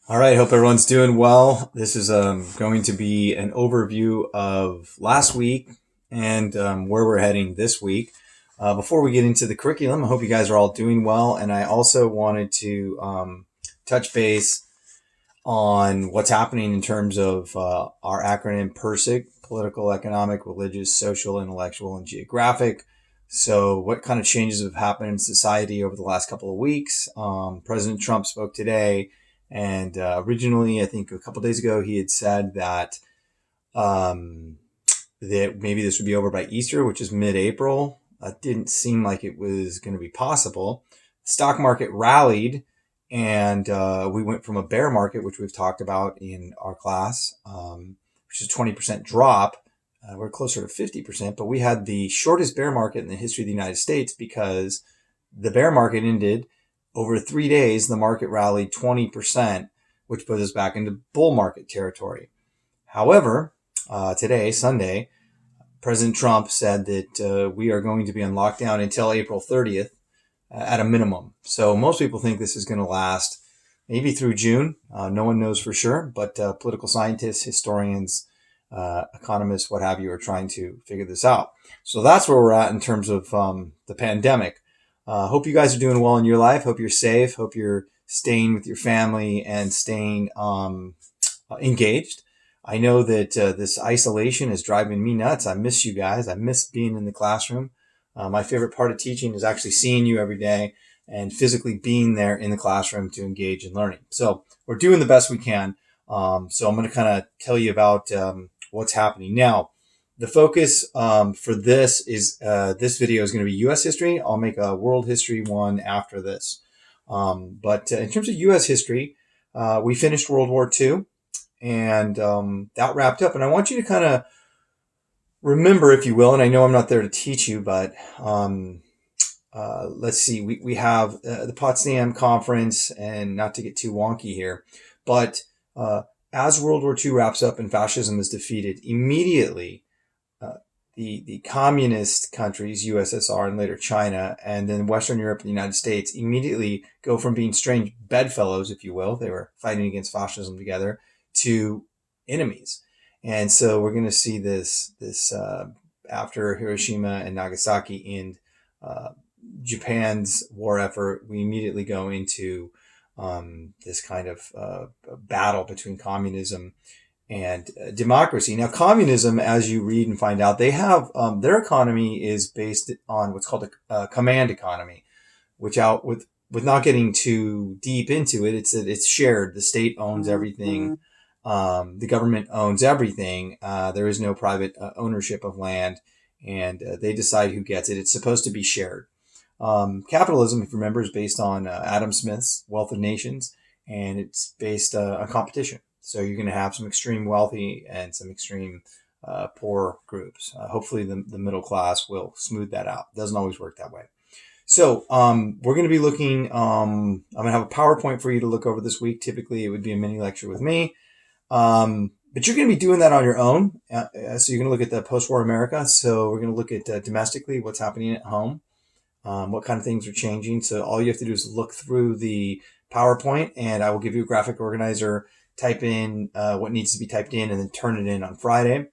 All right, hope everyone's doing well. This is going to be an overview of last week and where we're heading this week. Before we get into the curriculum, I hope you guys are all doing well. And I also wanted to touch base on what's happening in terms of our acronym PERSIG: political, economic, religious, social, intellectual, and geographic. So, what kind of changes have happened in society over the last couple of weeks? President Trump spoke today, and originally, I think a couple of days ago, he had said um, that maybe this would be over by Easter, which is mid-April. It didn't seem like it was going to be possible. The stock market rallied, and we went from a bear market, which we've talked about in our class, which is a 20% drop. We're closer to 50%, but we had the shortest bear market in the history of the United States because the bear market ended over 3 days. The market rallied 20%, which put us back into bull market territory. However, today, Sunday, President Trump said that we are going to be on lockdown until April 30th at a minimum. So most people think this is going to last maybe through June. No one knows for sure, but political scientists, historians, economists, what have you, are trying to figure this out. So that's where we're at in terms of the pandemic. Hope you guys are doing well in your life. Hope you're safe. Hope you're staying with your family and staying engaged. I know that this isolation is driving me nuts. I miss you guys. I miss being in the classroom. My favorite part of teaching is actually seeing you every day and physically being there in the classroom to engage in learning. So we're doing the best we can. So I'm going to kind of tell you about what's happening now. The focus for this is this video is going to be U.S. history. I'll make a world history one after this. But in terms of U.S. history, we finished World War II, and that wrapped up. And I want you to kind of remember, if you will, and I know I'm not there to teach you, but let's see, we have the Potsdam Conference, and not to get too wonky here, but as World War II wraps up and fascism is defeated, immediately the communist countries, USSR and later China, and then Western Europe and the United States immediately go from being strange bedfellows, if you will, they were fighting against fascism together, to enemies. And so we're going to see this after Hiroshima and Nagasaki end Japan's war effort, we immediately go into this kind of battle between communism and democracy. Now, communism, as you read and find out, they have their economy is based on what's called a command economy, which with not getting too deep into it, it's shared. The state owns everything. The government owns everything. There is no private ownership of land, and they decide who gets it. It's supposed to be shared. Capitalism, if you remember, is based on Adam Smith's Wealth of Nations, and it's based on competition. So you're going to have some extreme wealthy and some extreme poor groups. Hopefully the middle class will smooth that out. It doesn't always work that way. So we're going to be looking, I'm going to have a PowerPoint for you to look over this week. Typically it would be a mini lecture with me. But you're going to be doing that on your own. So you're going to look at the post-war America. So we're going to look at domestically what's happening at home, what kind of things are changing. So all you have to do is look through the PowerPoint, and I will give you a graphic organizer. Type in what needs to be typed in, and then turn it in on Friday.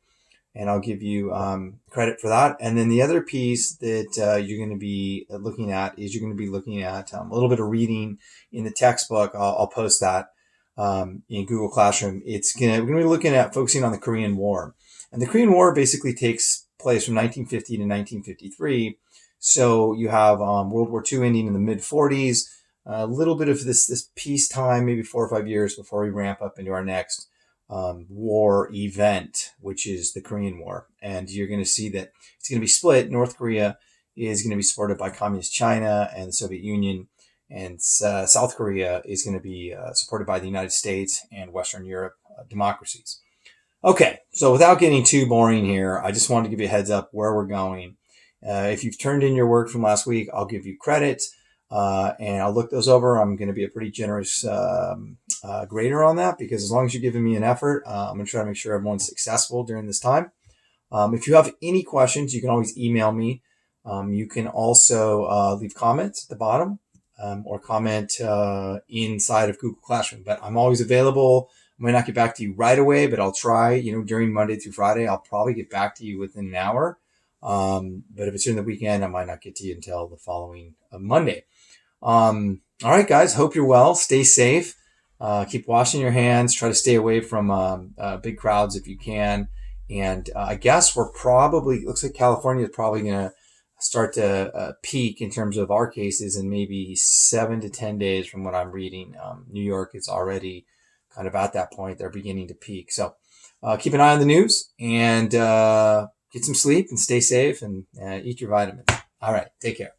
And I'll give you credit for that. And then the other piece that you're going to be looking at is you're going to be looking at a little bit of reading in the textbook. I'll post that in Google Classroom. We're going to be looking at focusing on the Korean War. And the Korean War basically takes place from 1950 to 1953. So you have World War II ending in the mid-40s. A little bit of this peacetime, maybe 4 or 5 years before we ramp up into our next war event, which is the Korean War. And you're going to see that it's going to be split. North Korea is going to be supported by Communist China and the Soviet Union, and South Korea is going to be supported by the United States and Western Europe democracies. Okay, so without getting too boring here, I just wanted to give you a heads up where we're going. If you've turned in your work from last week, I'll give you credit. And I'll look those over. I'm going to be a pretty generous grader on that, because as long as you're giving me an effort, I'm going to try to make sure everyone's successful during this time. If you have any questions, you can always email me. You can also leave comments at the bottom. or comment inside of Google Classroom. But I'm always available. I might not get back to you right away, but I'll try. During Monday through Friday, I'll probably get back to you within an hour. But if it's during the weekend, I might not get to you until the following Monday. All right, guys. Hope you're well. Stay safe. Keep washing your hands. Try to stay away from big crowds if you can. And I guess looks like California is probably going to start to peak in terms of our cases in maybe 7 to 10 days from what I'm reading. New York is already kind of at that point. They're beginning to peak. So keep an eye on the news and get some sleep and stay safe and eat your vitamins. All right. Take care.